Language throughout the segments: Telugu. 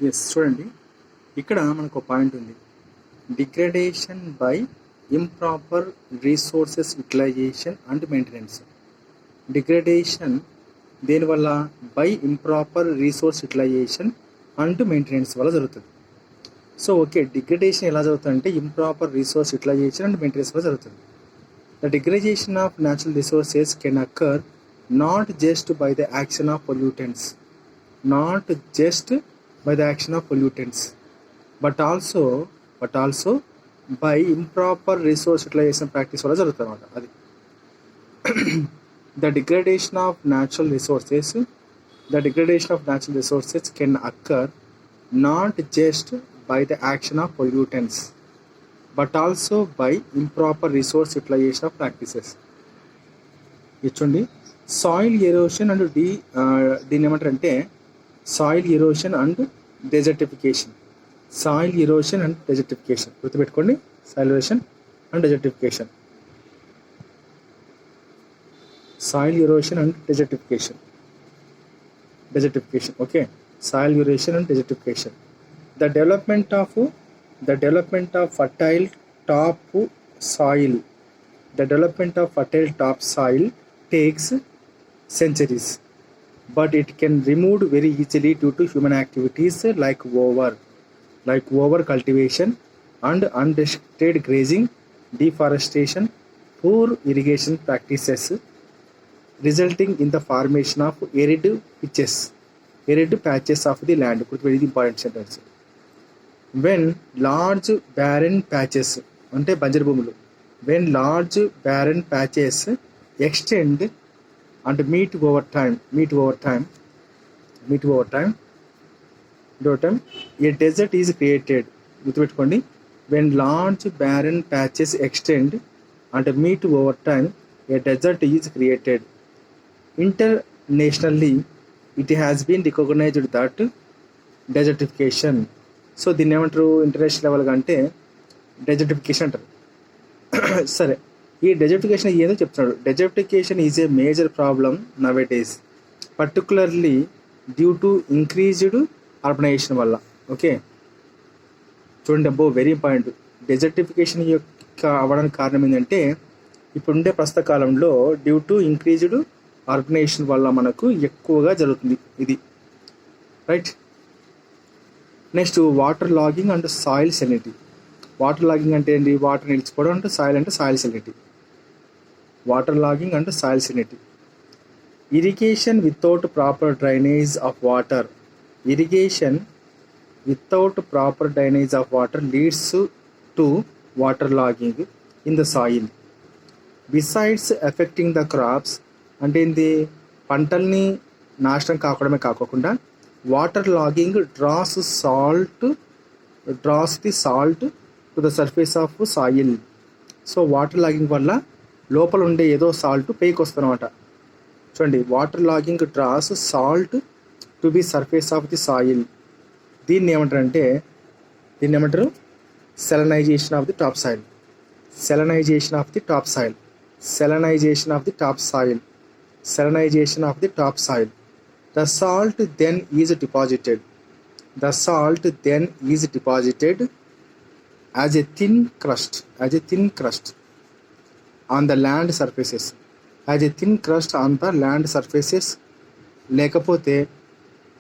ఎస్ చూడండి, ఇక్కడ మనకు ఒక పాయింట్ ఉంది. Degradation by improper resources utilization and maintenance. Degradation దేనివల్ల? By improper resource utilization and maintenance వల్ల జరుగుతుంది. సో ఓకే, డిగ్రేడేషన్ ఎలా జరుగుతుందంటే improper resource utilization and maintenance వల్ల జరుగుతుంది. The degradation of natural resources can occur not just by the action of pollutants, not just by the action of pollutants, but also by improper resource utilization practice వల్ల జరుగుతుంది అన్నమాట. అది the degradation of natural resources can occur not just by the action of pollutants but also by improper resource utilization of practices. ఇచ్చుండి సాయిల్ ఎరోషన్ అండ్ దీన్ని ఏమంటారంటే soil erosion and desertification. Soil erosion and desertification గుర్తుపెట్టుకోండి. Soil erosion and desertification. Soil erosion and desertification. Okay, soil erosion and desertification. The development of fertile top soil. The development of fertile topsoil takes centuries, but it can removed very easily due to human activities like over cultivation and unrestricted grazing, deforestation, poor irrigation practices, resulting in the formation of arid patches of the land. Very important sentence. When large barren patches ante banjar bhumulu, when large barren patches extend and meet over time, a desert is created. గుర్తుపెట్టుకోండి, when large barren patches extend and meet over time, a desert is created. Internationally, it has been recognized that desertification. So దీన్ని ఏమంటారు ఇంటర్నేషనల్ లెవెల్గా అంటే డెజర్టిఫికేషన్ అంటారు. సరే, ఈ డెజర్టిఫికేషన్ ఏదో చెప్తున్నాడు. Desertification is a major problem nowadays, particularly due to increased urbanization వల్ల. ఓకే చూడండి, అబ్బో వెరీ ఇంపార్టెంట్. డెజర్టిఫికేషన్ యొక్క అవ్వడానికి కారణం ఏంటంటే ఇప్పుడుండే ప్రస్తుత కాలంలో డ్యూ టు ఇంక్రీజ్డ్ అర్బనైజేషన్ వల్ల మనకు ఎక్కువగా జరుగుతుంది ఇది. Right. Next water logging and soil salinity. Water logging అంటే ఏంటి? వాటర్ నిలిచిపోవడం. అంటే సాయిల్ అంటే సాయిల్ సెలినిటీ. వాటర్ లాగింగ్ అంటే soil salinity. Irrigation without proper drainage of water. Irrigation without proper drainage of water leads to water logging in the soil. Besides affecting the crops, అంటే ఏంది? పంటల్ని నాశనం కాకుండా water logging draws the salt to the surface of soil. So water logging వల్ల లోపల ఉండే ఏదో సాల్ట్ పైకి వస్తుందన్నమాట. చూడండి, water logging draws salt to be surface of the soil. దీన్ని ఏమంటారు? Salinization of the top soil. Salinization of the top soil. The salt then is deposited as a thin crust on the land surfaces. లేకపోతే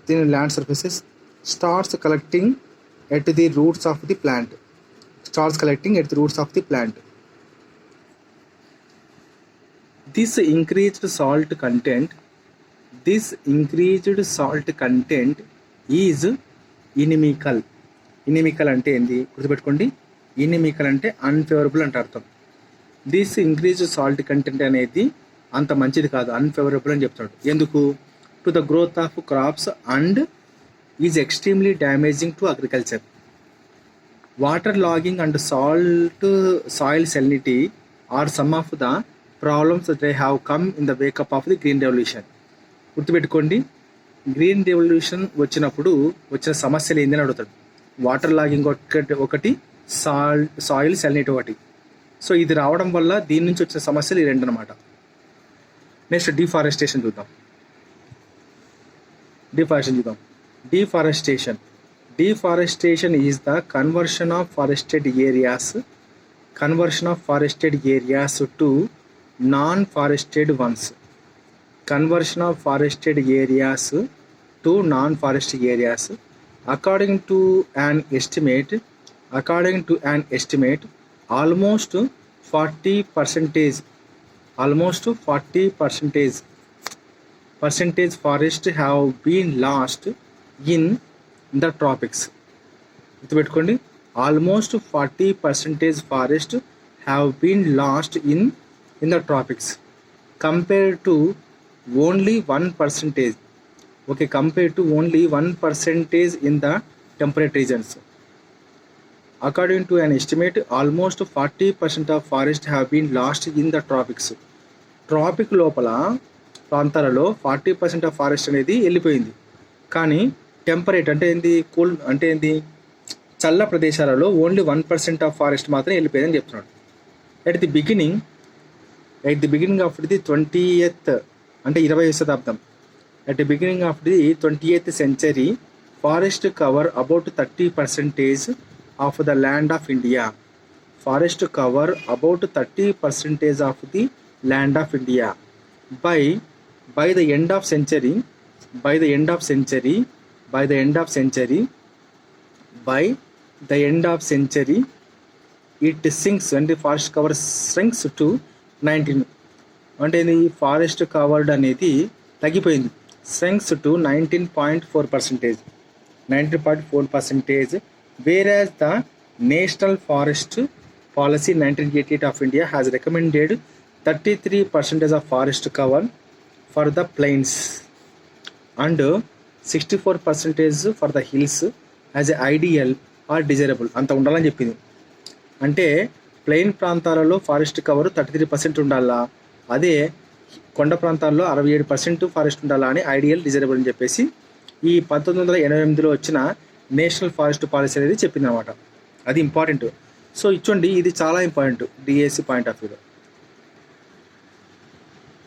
thin land surfaces starts collecting at the roots of the plant. This increased salt content is inimical. అంటే ఏంది? గుర్తుపెట్టుకోండి, ఇనిమికల్ అంటే అన్ఫేవరబుల్ అంటే అర్థం. దిస్ ఇంక్రీజ్డ్ సాల్ట్ కంటెంట్ అనేది అంత మంచిది కాదు, అన్ఫేవరబుల్ అని చెప్తాడు. ఎందుకు? To the growth of crops and is extremely damaging to agriculture. Water logging and soil salinity are some of the problems that have come in the wake up of the green revolution. గుర్తుపెట్టుకోండి, గ్రీన్ రెవల్యూషన్ వచ్చినప్పుడు వచ్చిన సమస్యలు ఏందని అడుగుతాడు. వాటర్ లాగింగ్ ఒకటి, సాయిల్ సెలినిటీ ఒకటి. సో ఇది రావడం వల్ల దీని నుంచి వచ్చిన సమస్యలు ఈ రెండు అనమాట. నెక్స్ట్ డిఫారెస్టేషన్ చూద్దాం. Deforestation is the conversion of forested areas to non-forested ones. Conversion of forested areas to non-forested areas. According to an estimate, almost 40% forest have been lost in the tropics. గుర్తుపెట్టుకోండి, almost 40% forest have been lost in the tropics compare to only 1%. Okay, compare to only 1% in the temperate regions. According to an estimate almost 40% of forest have been lost in the tropics. Tropic లోపల ప్రాంతాలలో 40% ఆఫ్ ఫారెస్ట్ అనేది వెళ్ళిపోయింది. కానీ టెంపరేట్ అంటే ఏంది, కూల్ అంటే ఏంది, చల్ల ప్రదేశాలలో ఓన్లీ 1% ఆఫ్ ఫారెస్ట్ మాత్రం వెళ్ళిపోయిందని చెప్తున్నాడు. At the beginning of the 20th అంటే 20వ శతాబ్దం, at the beginning of the 20th century, forest cover about 30% of the land of India. Forest cover about 30% of the land of India. By the end of century, it sinks when the forest cover shrinks to 19. అంటే ఇది ఫారెస్ట్ కవర్డ్ అనేది తగ్గిపోయింది. shrinks to 19.4%, whereas the National Forest Policy 1988 of India has recommended 33% of forest cover for the plains and 64% for the hills as ideal or desirable. అంత ఉండాలని చెప్పింది. అంటే ప్లెయిన్ ప్రాంతాలలో ఫారెస్ట్ కవర్ 33% ఉండాలా, అదే కొండ ప్రాంతాల్లో 67% ఫారెస్ట్ ఉండాలా అని ఐడియల్, డిజైరబుల్ అని చెప్పేసి ఈ 1988లో వచ్చిన నేషనల్ ఫారెస్ట్ పాలసీ అనేది చెప్పింది అనమాట. అది ఇంపార్టెంట్. సో ఇచ్చోండి, ఇది చాలా ఇంపార్టెంట్ డిఎస్సి పాయింట్ ఆఫ్ వ్యూలో.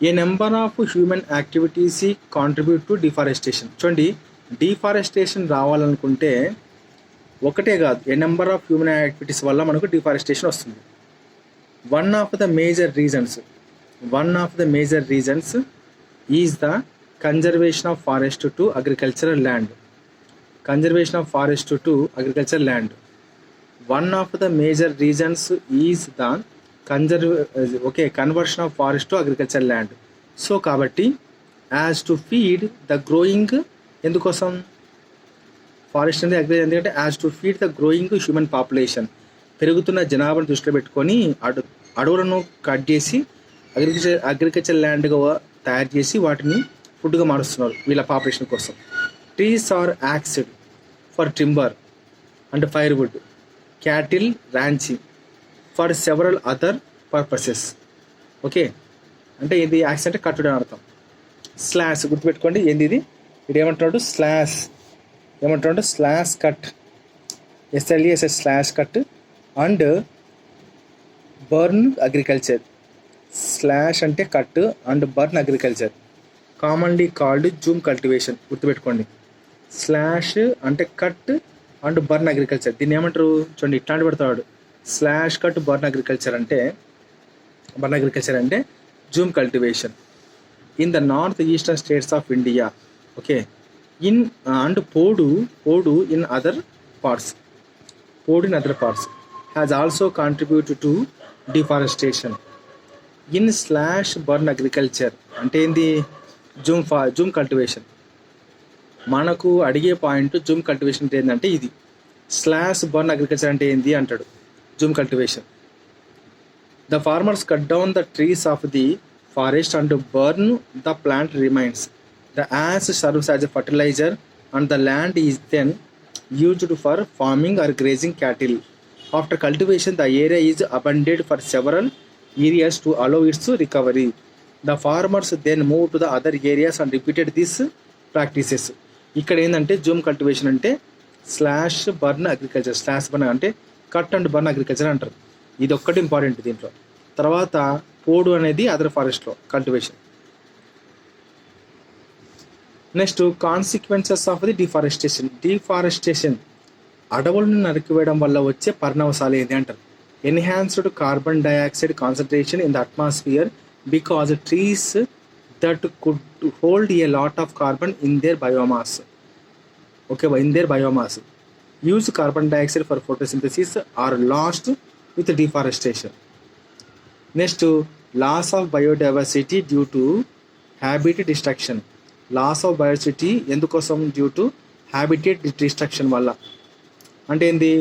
A number of human activities contribute to deforestation. చూడండి, డిఫారెస్టేషన్ రావాలనుకుంటే ఒకటే కాదు, a number of human activities వల్ల మనకు డిఫారెస్టేషన్ వస్తుంది. One of the major reasons is the conservation of forest to agricultural land. Conversion of forest to agricultural land. As కాబట్టి as to feed the growing, ఎందుకోసం ఫారెస్ట్ అనేది ఎందుకంటే as to feed the growing human population, పెరుగుతున్న జనాభాను దృష్టిలో పెట్టుకొని అడవులను కట్ చేసి అగ్రికల్చర్ ల్యాండ్గా తయారు చేసి వాటిని ఫుడ్గా మారుస్తున్నారు వీళ్ళ పాపులేషన్ కోసం. Trees are axed for timber and firewood, cattle ranching for several other purposes. Okay, అంటే ఇది యాక్స్ అంటే కట్టుడు అని అర్థం. స్లాష్ గుర్తుపెట్టుకోండి, ఏంది ఇది, ఇది ఏమంటున్నాడు, slash cut, SLASH slash cut and burn agriculture. Slash అంటే cut and burn agriculture, commonly called jhum cultivation. గుర్తుపెట్టుకోండి, స్లాష్ అంటే కట్ అండ్ బర్న్ అగ్రికల్చర్. దీన్ని ఏమంటారు చూడండి, ఇట్లాంటి పెడతాడు, స్లాష్ కట్ బర్న్ అగ్రికల్చర్ అంటే jhum cultivation in the north eastern states of India. Okay, in and podu in other parts has also contribute to deforestation. In slash burn agriculture అంటే ఏంది, జూమ్ కల్టివేషన్. మనకు అడిగే పాయింట్ జూమ్ కల్టివేషన్ అంటే ఏంటంటే ఇది. స్లాష్ బర్న్ అగ్రికల్చర్ అంటే ఏంది అంటాడు, jhum cultivation. The farmers cut down the trees of the forest and burn the plant remains. The ash serves as a fertilizer and the land is then used for farming or grazing cattle. After cultivation the area is abandoned for several areas to allow its recovery. The farmers then move to the other areas and repeated these practices. ఇక్కడ ఏంటంటే జూమ్ కల్టివేషన్ అంటే slash burn agriculture, slash burn అంటే కట్ అండ్ బర్న్ అగ్రికల్చర్ అంటారు. ఇది ఒక్కటి ఇంపార్టెంట్ దీంట్లో. తర్వాత పోడు అనేది అదర్ ఫారెస్ట్లో cultivation. Next consequences of the deforestation. అడవులను నరికివేయడం వల్ల వచ్చే పరిణామాలు ఏది అంటారు. Enhanced carbon dioxide concentration in the atmosphere because trees that could hold a lot of carbon in their biomass. Okay, in their biomass use carbon dioxide for photosynthesis are lost with deforestation. Next, loss of biodiversity due to habitat destruction. Loss of బయోసిటీ ఎందుకోసం? డ్యూ టు హ్యాబిటేట్ డిస్ట్రక్షన్ వల్ల. అంటే ఏంది?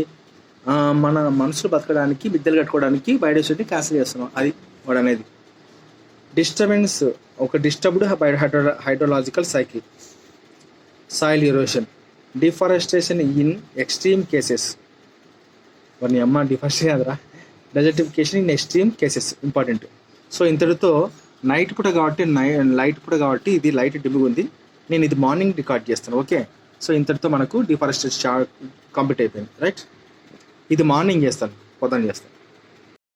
మన మనుషులు బతకడానికి, మిద్దెలు కట్టుకోవడానికి బయోడైవర్సిటీ క్యాన్సిల్ చేస్తున్నాం, అది వాడు అనేది. డిస్టర్బెన్స్, ఒక disturbed hydrological cycle. Soil erosion. Deforestation in extreme cases. వాడిని అమ్మ డిఫారెస్టేషన్ అదరా. Desertification in extreme cases important. So ఇంతటితో నైట్ పూట కాబట్టి లైట్ పూట కాబట్టి ఇది లైట్ డిమ్గా ఉంది, నేను ఇది మార్నింగ్ రికార్డ్ చేస్తాను. ఓకే, సో ఇంతటితో మనకు డిఫారెస్టేషన్ కంప్లీట్ అయిపోయింది. రైట్, ఇది మార్నింగ్ చేస్తాను, పొద్దున చేస్తాను.